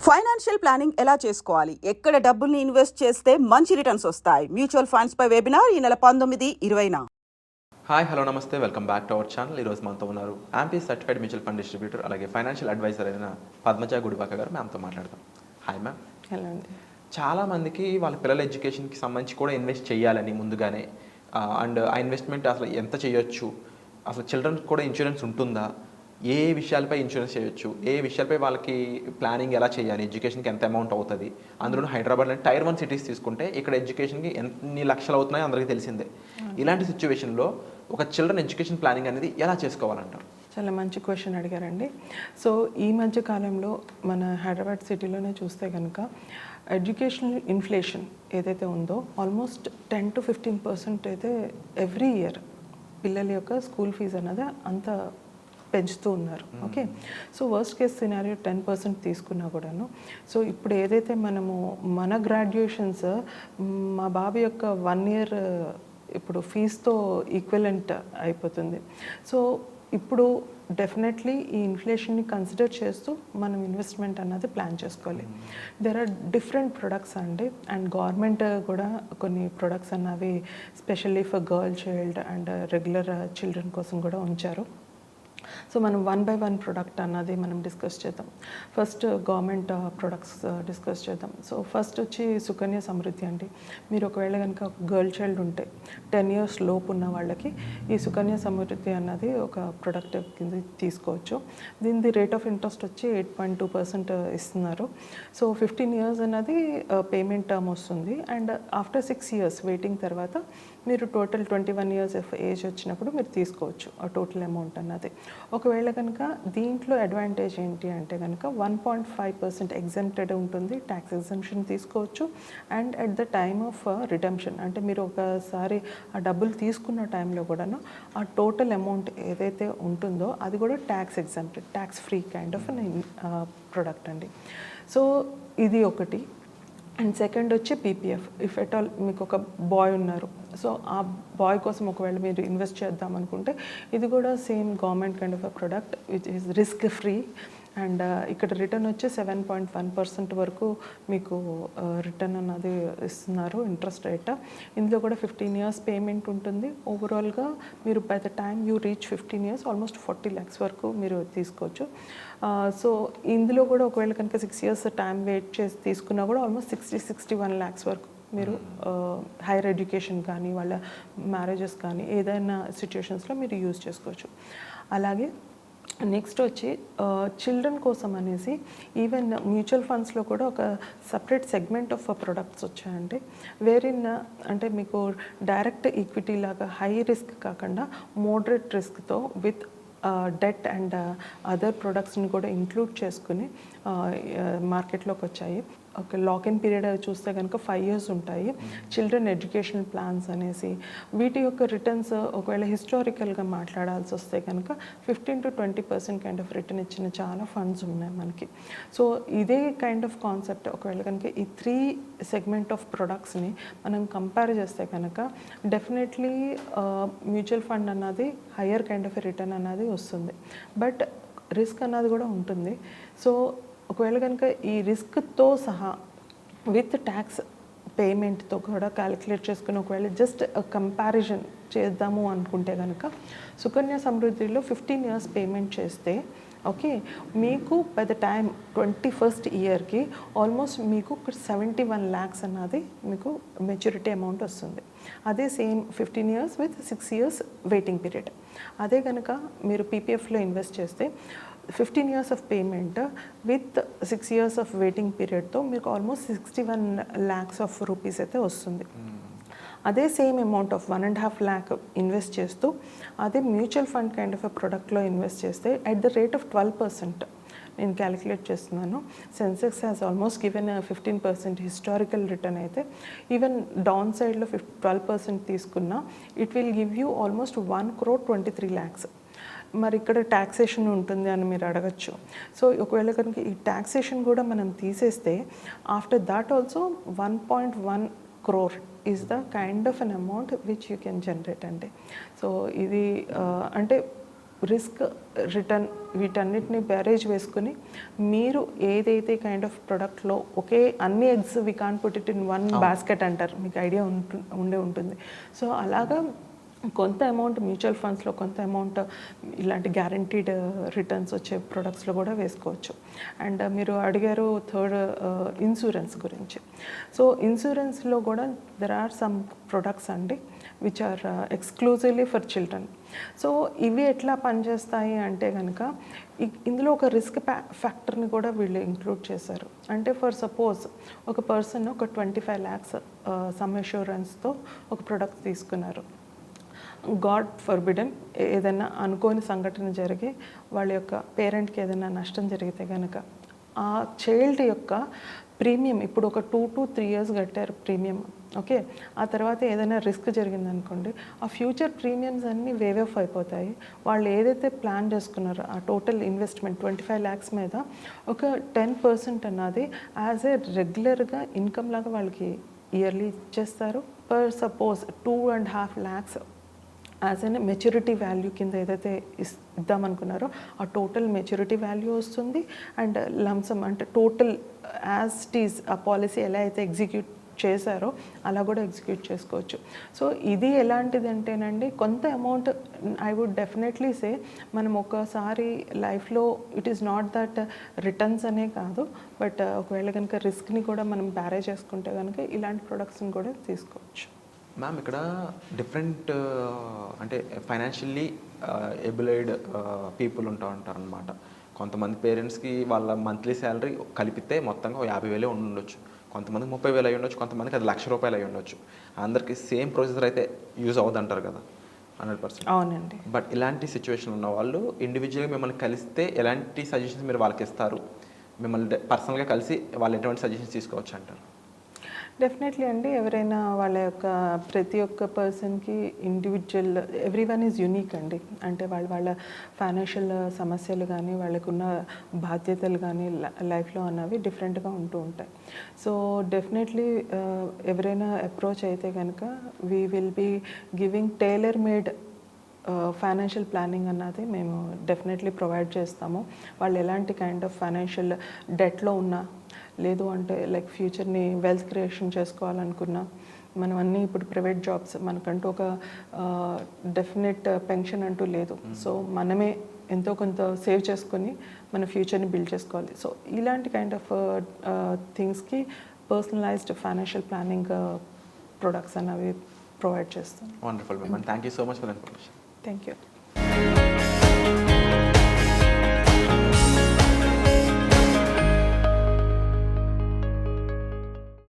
Financial planning ఎలా చేసుకోవాలి, ఎక్కడ డబ్బుల్ని ఇన్వెస్ట్ చేస్తే మంచి రిటర్న్స్ వస్తాయి, మ్యూచువల్ ఫండ్స్ పై వెబినార్ ఈ నెల 19-20న. హాయ్ హలో నమస్తే, welcome back to our channel. ఈరోజు మనతో ఉన్నారు amphi certified mutual fund distributor అలాగే ఫైనాన్షియల్ అడ్వైజర్ అయిన పద్మజ గుడివాక గారు. మ్యామ్తో మాట్లాడదాం. Hi ma'am. హలో అండి. చాలామందికి వాళ్ళ పిల్లల ఎడ్యుకేషన్కి సంబంధించి కూడా ఇన్వెస్ట్ చేయాలని ముందుగానే, అండ్ ఆ ఇన్వెస్ట్మెంట్ అసలు ఎంత చేయొచ్చు, అసలు చిల్డ్రన్ కూడా ఇన్సూరెన్స్ ఉంటుందా, ఏ విషయాలపై ఇన్సూరెన్స్ చేయొచ్చు, ఏ విషయాలపై వాళ్ళకి ప్లానింగ్ ఎలా చేయాలి, ఎడ్యుకేషన్కి ఎంత అమౌంట్ అవుతుంది, అందులో హైదరాబాద్ లాంటి టైర్ 1 సిటీస్ తీసుకుంటే ఇక్కడ ఎడ్యుకేషన్కి ఎన్ని లక్షలు అవుతున్నాయో అందరికీ తెలిసిందే. ఇలాంటి సిచ్యువేషన్లో ఒక చిల్డ్రన్ ఎడ్యుకేషన్ ప్లానింగ్ అనేది ఎలా చేసుకోవాలంటారు? చాలా మంచి క్వశ్చన్ అడిగారండి. సో ఈ మధ్య కాలంలో మన హైదరాబాద్ సిటీలోనే చూస్తే కనుక ఎడ్యుకేషనల్ ఇన్ఫ్లేషన్ ఏదైతే ఉందో ఆల్మోస్ట్ 10-15% అయితే ఎవ్రీ ఇయర్ పిల్లల యొక్క స్కూల్ ఫీజు అన్నది అంత పెంచుతూ ఉన్నారు. Okay, so worst case scenario 10% తీసుకున్నా కూడాను. సో ఇప్పుడు ఏదైతే మనము మన గ్రాడ్యుయేషన్స్ మా బాబు యొక్క 1 ఇయర్ ఇప్పుడు ఫీజుతో ఈక్వలెంట్ అయిపోతుంది. సో ఇప్పుడు డెఫినెట్లీ ఈ ఇన్ఫ్లేషన్ని కన్సిడర్ చేస్తూ మనం ఇన్వెస్ట్మెంట్ అన్నది ప్లాన్ చేసుకోవాలి. దెర్ ఆర్ డిఫరెంట్ ప్రొడక్ట్స్ అండి, అండ్ గవర్నమెంట్ కూడా కొన్ని ప్రొడక్ట్స్ అన్నవి specially for girl child and regular children కోసం కూడా ఉంచారు. సో మనం 1 by 1 ప్రోడక్ట్ అన్నది మనం డిస్కస్ చేద్దాం. ఫస్ట్ గవర్నమెంట్ ప్రొడక్ట్స్ డిస్కస్ చేద్దాం. సో ఫస్ట్ వచ్చి సుకన్య సమృద్ధి అండి. మీరు ఒకవేళ కనుక గర్ల్ చైల్డ్ ఉంటే 10 years లోపు ఉన్న వాళ్ళకి ఈ సుకన్య సమృద్ధి అన్నది ఒక ప్రొడక్ట్ కింద తీసుకోవచ్చు. దీని రేట్ ఆఫ్ ఇంట్రెస్ట్ వచ్చి 8.2% ఇస్తున్నారు. సో 15 years అన్నది పేమెంట్ టర్మ్ వస్తుంది. అండ్ ఆఫ్టర్ 6 years వెయిటింగ్ తర్వాత మీరు టోటల్ 21 years ఆఫ్ ఏజ్ వచ్చినప్పుడు మీరు తీసుకోవచ్చు ఆ టోటల్ అమౌంట్ అన్నది. ఒకవేళ కనుక దీంట్లో అడ్వాంటేజ్ ఏంటి అంటే కనుక 1.5% ఎగ్జెంప్టెడ్ ఉంటుంది, ట్యాక్స్ ఎగ్జెంప్షన్ తీసుకోవచ్చు. And at the time of redemption అంటే మీరు ఒకసారి ఆ డబ్బులు తీసుకున్న టైంలో కూడాను ఆ టోటల్ అమౌంట్ ఏదైతే ఉంటుందో అది కూడా tax exempted, tax free kind of product అండి. సో ఇది ఒకటి. అండ్ సెకండ్ వచ్చి పీపీఎఫ్. ఇఫ్ ఎట్ ఆల్ మీకు ఒక బాయ్ ఉన్నారు, సో ఆ బాయ్ కోసం ఒకవేళ మీరు ఇన్వెస్ట్ చేద్దాం అనుకుంటే ఇది కూడా same government kind of a product which is risk free. And ఇక్కడ రిటర్న్ వచ్చి 7.1% వరకు మీకు రిటర్న్ అన్నది ఇస్తున్నారు, ఇంట్రెస్ట్ రేట్. ఇందులో కూడా 15 years పేమెంట్ ఉంటుంది. ఓవరాల్గా మీరు by the time you reach 15 years almost 40 lakhs వరకు మీరు తీసుకోవచ్చు. సో ఇందులో కూడా ఒకవేళ కనుక 6 years టైం వెయిట్ చేసి తీసుకున్నా కూడా ఆల్మోస్ట్ 60-61 lakhs వరకు మీరు హైయర్ ఎడ్యుకేషన్ కానీ వాళ్ళ మ్యారేజెస్ కానీ ఏదైనా సిచ్యుయేషన్స్లో మీరు యూజ్ చేసుకోవచ్చు. అలాగే నెక్స్ట్ వచ్చి చిల్డ్రన్ కోసం అనేసి ఈవెన్ మ్యూచువల్ ఫండ్స్లో కూడా ఒక సపరేట్ సెగ్మెంట్ ఆఫ్ ప్రొడక్ట్స్ వచ్చాయండి. వేరిన్ అంటే మీకు డైరెక్ట్ ఈక్విటీ లాగా హై రిస్క్ కాకుండా మోడరేట్ రిస్క్తో విత్ డెట్ అండ్ అదర్ ప్రొడక్ట్స్ని కూడా ఇంక్లూడ్ చేసుకుని మార్కెట్లోకి వచ్చాయి. ఒక లాక్-ఇన్ పీరియడ్ చూస్తే కనుక 5 years ఉంటాయి. చిల్డ్రన్ ఎడ్యుకేషన్ ప్లాన్స్ అనేసి వీటి యొక్క రిటర్న్స్ ఒకవేళ హిస్టారికల్గా మాట్లాడాల్సి వస్తే కనుక 15-20% కైండ్ ఆఫ్ రిటర్న్ ఇచ్చిన చాలా ఫండ్స్ ఉన్నాయి మనకి. సో ఇదే కైండ్ ఆఫ్ కాన్సెప్ట్ ఒకవేళ కనుక ఈ 3 segment ఆఫ్ ప్రొడక్ట్స్ని మనం కంపేర్ చేస్తే కనుక డెఫినెట్లీ మ్యూచువల్ ఫండ్ అన్నది హయ్యర్ కైండ్ ఆఫ్ రిటర్న్ అన్నది వస్తుంది, బట్ రిస్క్ అన్నది కూడా ఉంటుంది. సో ఒకవేళ కనుక ఈ రిస్క్తో సహా విత్ ట్యాక్స్ పేమెంట్తో కూడా క్యాలిక్యులేట్ చేసుకుని ఒకవేళ జస్ట్ కంపారిజన్ చేద్దాము అనుకుంటే కనుక సుకన్య సమృద్ధిలో 15 years పేమెంట్ చేస్తే ఓకే మీకు బై ద టైమ్ 21st yearకి ఆల్మోస్ట్ మీకు 71 lakhs అన్నది మీకు మెచ్యూరిటీ అమౌంట్ వస్తుంది. అదే same 15 years with 6 years waiting period. అదే కనుక మీరు పీపీఎఫ్లో ఇన్వెస్ట్ చేస్తే 15 years of payment with 6 years of waiting పీరియడ్తో మీకు ఆల్మోస్ట్ 61 lakhs ఆఫ్ రూపీస్ అయితే వస్తుంది. అదే same amount of 1.5 lakh invest చేస్తూ అదే mutual fund kind of ప్రొడక్ట్లో invest చేస్తే అట్ ద రేట్ ఆఫ్ 12% నేను క్యాలిక్యులేట్ చేస్తున్నాను. Sensex has almost given 15% historical return అయితే ఈవెన్ డౌన్ సైడ్లో 12% తీసుకున్నా it will give you almost 1.23 crore. మరి ఇక్కడ ట్యాక్సేషన్ ఉంటుంది అని మీరు అడగచ్చు. సో ఒకవేళ కనుక ఈ ట్యాక్సేషన్ కూడా మనం తీసేస్తే after that also 1.1 crore is the kind of an amount which you can generate అండి. సో ఇది అంటే రిస్క్ రిటర్న్ వీటన్నిటిని బ్యారేజ్ వేసుకుని మీరు ఏదైతే కైండ్ ఆఫ్ ప్రోడక్ట్లో ఒకే అన్ని eggs we can put it in one basket అంటారు, మీకు ఐడియా ఉండే ఉంటుంది. సో అలాగా కొంత అమౌంట్ మ్యూచువల్ ఫండ్స్లో, కొంత అమౌంట్ ఇలాంటి గ్యారంటీడ్ రిటర్న్స్ వచ్చే ప్రొడక్ట్స్లో కూడా వేసుకోవచ్చు. అండ్ మీరు అడిగారు థర్డ్ ఇన్సూరెన్స్ గురించి. సో ఇన్సూరెన్స్లో కూడా దెర్ ఆర్ సమ్ ప్రొడక్ట్స్ అండి which are exclusively for children. So ఇవి ఎట్లా పనిచేస్తాయి అంటే కనుక ఇందులో ఒక రిస్క్ ఫ్యాక్టర్ని కూడా వీళ్ళు ఇంక్లూడ్ చేశారు. అంటే ఫర్ సపోజ్ ఒక పర్సన్ ఒక 25 lakhs సమ్ అష్యూరెన్స్తో ఒక ప్రొడక్ట్ తీసుకున్నారు. గాడ్ ఫర్బిడెన్ ఏదైనా అనుకోని సంఘటన జరిగి వాళ్ళ యొక్క పేరెంట్కి ఏదైనా నష్టం జరిగితే కనుక ఆ చైల్డ్ యొక్క ప్రీమియం ఇప్పుడు ఒక 2 to 3 years కట్టారు ప్రీమియం, ఓకే. ఆ తర్వాత ఏదైనా రిస్క్ జరిగిందనుకోండి, ఆ ఫ్యూచర్ ప్రీమియమ్స్ అన్నీ వేవ్ ఆఫ్ అయిపోతాయి. వాళ్ళు ఏదైతే ప్లాన్ చేసుకున్నారో ఆ టోటల్ ఇన్వెస్ట్మెంట్ 25 lakhs మీద ఒక 10% అన్నది యాజ్ ఏ రెగ్యులర్గా ఇన్కమ్ లాగా వాళ్ళకి ఇయర్లీ ఇచ్చేస్తారు. Per suppose 2.5 lakhs as an maturity value కింద ఏదైతే ఇద్దామనుకున్నారో ఆ టోటల్ మెచ్యూరిటీ వాల్యూ వస్తుంది. అండ్ లంసమ్ అంటే టోటల్ యాజ్ టీజ్ ఆ పాలసీ ఎలా అయితే ఎగ్జిక్యూట్ చేశారో అలా కూడా ఎగ్జిక్యూట్ చేసుకోవచ్చు. సో ఇది ఎలాంటిది అంటేనండి, కొంత amount I would definitely say మనం ఒకసారి లైఫ్లో it is not that returns అనే కాదు, బట్ ఒకవేళ కనుక రిస్క్ని కూడా మనం బ్యారే చేసుకుంటే కనుక ఇలాంటి ప్రొడక్ట్స్ని కూడా తీసుకోవచ్చు. మ్యామ్ ఇక్కడ డిఫరెంట్ అంటే ఫైనాన్షియల్లీ ఎబిలైడ్ పీపుల్ ఉంటారు అనమాట. కొంతమంది పేరెంట్స్కి వాళ్ళ మంత్లీ శాలరీ కలిపితే మొత్తంగా 50,000 ఉండొచ్చు, కొంతమందికి 30,000 అయి ఉండొచ్చు, కొంతమందికి అది ₹1,00,000 అయి ఉండొచ్చు. అందరికీ సేమ్ ప్రొసీజర్ అయితే యూజ్ అవ్వదు అంటారు కదా 100%. అవునండి. బట్ ఇలాంటి సిచ్యువేషన్ ఉన్న వాళ్ళు ఇండివిజువల్గా మిమ్మల్ని కలిస్తే ఎలాంటి సజెషన్స్ మీరు వాళ్ళకి ఇస్తారు? మిమ్మల్ని పర్సనల్గా కలిసి వాళ్ళు ఎటువంటి సజెషన్స్ తీసుకోవచ్చు అంటారు? డెఫినెట్లీ అండి, ఎవరైనా వాళ్ళ యొక్క ప్రతి ఒక్క పర్సన్కి individual every one is unique అండి. అంటే వాళ్ళ ఫైనాన్షియల్ సమస్యలు కానీ వాళ్ళకున్న బాధ్యతలు కానీ లైఫ్లో అన్నవి డిఫరెంట్గా ఉంటూ ఉంటాయి. సో డెఫినెట్లీ ఎవరైనా అప్రోచ్ అయితే కనుక we will be giving tailor made financial planning అన్నది మేము డెఫినెట్లీ ప్రొవైడ్ చేస్తాము. వాళ్ళు ఎలాంటి కైండ్ ఆఫ్ ఫైనాన్షియల్ డెట్లో ఉన్నా, లేదు అంటే లైక్ ఫ్యూచర్ని వెల్త్ క్రియేషన్ చేసుకోవాలనుకున్నా, మనం అన్నీ ఇప్పుడు ప్రైవేట్ జాబ్స్, మనకంటూ ఒక డెఫినెట్ పెన్షన్ అంటూ లేదు. సో మనమే ఎంతో కొంత సేవ్ చేసుకొని మన ఫ్యూచర్ని బిల్డ్ చేసుకోవాలి. సో ఇలాంటి కైండ్ ఆఫ్ థింగ్స్కి పర్సనలైజ్డ్ ఫైనాన్షియల్ ప్లానింగ్ ప్రొడక్ట్స్ అన్నవి ప్రొవైడ్ చేస్తాం. Wonderful ma'am, thank you so much for the information. Thank you.